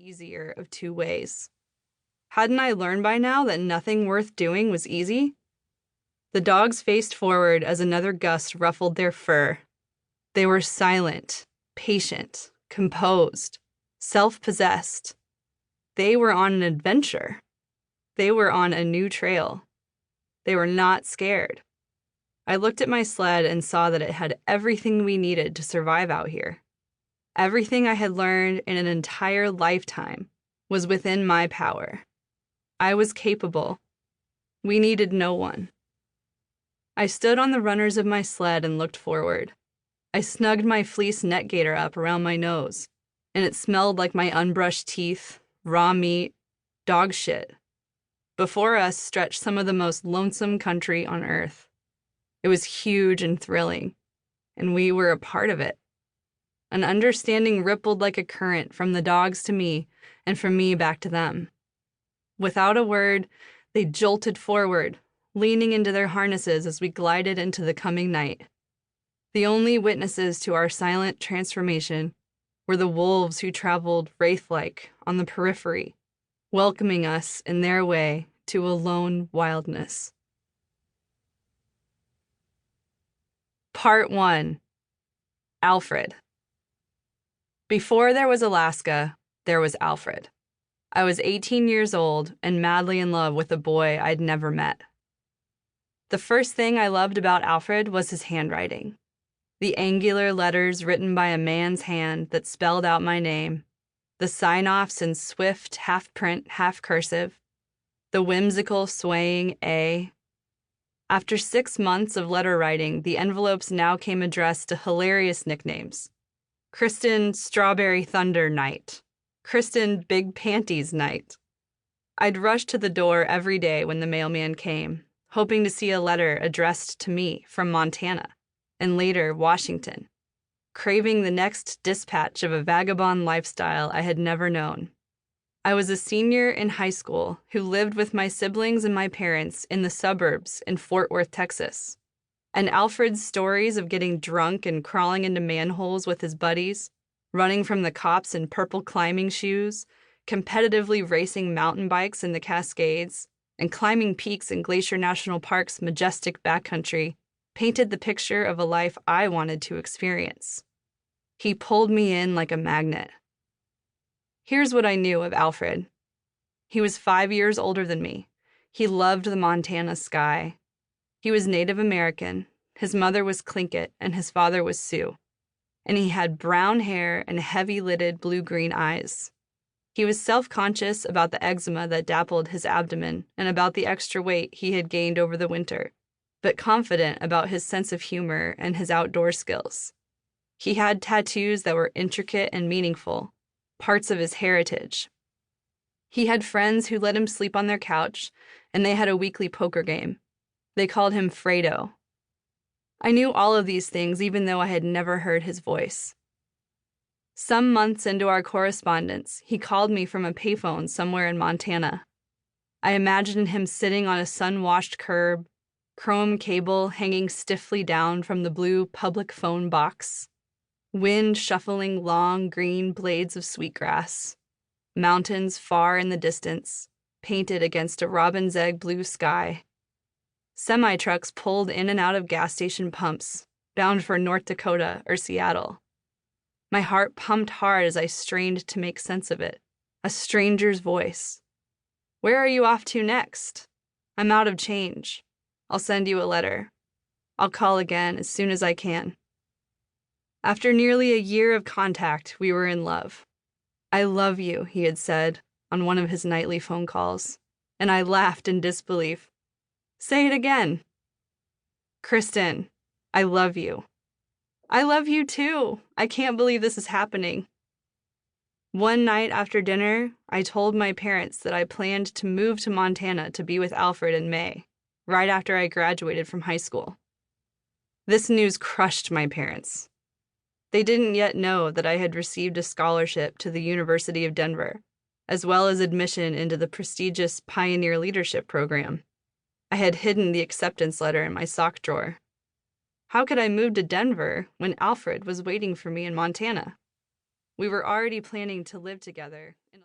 easier of two ways. Hadn't I learned by now that nothing worth doing was easy? The dogs faced forward as another gust ruffled their fur. They were silent, patient, composed, self-possessed. They were on an adventure. They were on a new trail. They were not scared. I looked at my sled and saw that it had everything we needed to survive out here. Everything I had learned in an entire lifetime was within my power. I was capable. We needed no one. I stood on the runners of my sled and looked forward. I snugged my fleece net gaiter up around my nose, and it smelled like my unbrushed teeth, raw meat, dog shit. Before us stretched some of the most lonesome country on earth. It was huge and thrilling, and we were a part of it. An understanding rippled like a current from the dogs to me and from me back to them. Without a word, they jolted forward, leaning into their harnesses as we glided into the coming night. The only witnesses to our silent transformation were the wolves who traveled wraith-like on the periphery, welcoming us in their way to a lone wildness. Part 1. Alfred. Before there was Alaska, there was Alfred. I was 18 years old and madly in love with a boy I'd never met. The first thing I loved about Alfred was his handwriting. The angular letters written by a man's hand that spelled out my name, the sign-offs in swift half-print, half-cursive, the whimsical swaying A. After 6 months of letter writing, the envelopes now came addressed to hilarious nicknames. Kristin Strawberry Thunder Night. Kristin Big Panties Night. I'd rush to the door every day when the mailman came, hoping to see a letter addressed to me from Montana, and later Washington, craving the next dispatch of a vagabond lifestyle I had never known. I was a senior in high school who lived with my siblings and my parents in the suburbs in Fort Worth, Texas. And Alfred's stories of getting drunk and crawling into manholes with his buddies, running from the cops in purple climbing shoes, competitively racing mountain bikes in the Cascades, and climbing peaks in Glacier National Park's majestic backcountry painted the picture of a life I wanted to experience. He pulled me in like a magnet. Here's what I knew of Alfred. He was 5 years older than me. He loved the Montana sky. He was Native American, his mother was Tlingit, and his father was Sioux. And he had brown hair and heavy-lidded blue-green eyes. He was self-conscious about the eczema that dappled his abdomen and about the extra weight he had gained over the winter, but confident about his sense of humor and his outdoor skills. He had tattoos that were intricate and meaningful, parts of his heritage. He had friends who let him sleep on their couch, and they had a weekly poker game. They called him Fredo. I knew all of these things even though I had never heard his voice. Some months into our correspondence, he called me from a payphone somewhere in Montana. I imagined him sitting on a sun-washed curb, chrome cable hanging stiffly down from the blue public phone box, wind shuffling long green blades of sweetgrass, mountains far in the distance, painted against a robin's egg blue sky. Semi-trucks pulled in and out of gas station pumps, bound for North Dakota or Seattle. My heart pumped hard as I strained to make sense of it. A stranger's voice. "Where are you off to next?" "I'm out of change. I'll send you a letter. I'll call again as soon as I can." After nearly a year of contact, we were in love. "I love you," he had said on one of his nightly phone calls, and I laughed in disbelief. "Say it again." "Kristin, I love you." "I love you too. I can't believe this is happening." One night after dinner, I told my parents that I planned to move to Montana to be with Alfred in May, right after I graduated from high school. This news crushed my parents. They didn't yet know that I had received a scholarship to the University of Denver, as well as admission into the prestigious Pioneer Leadership Program. I had hidden the acceptance letter in my sock drawer. How could I move to Denver when Alfred was waiting for me in Montana? We were already planning to live together in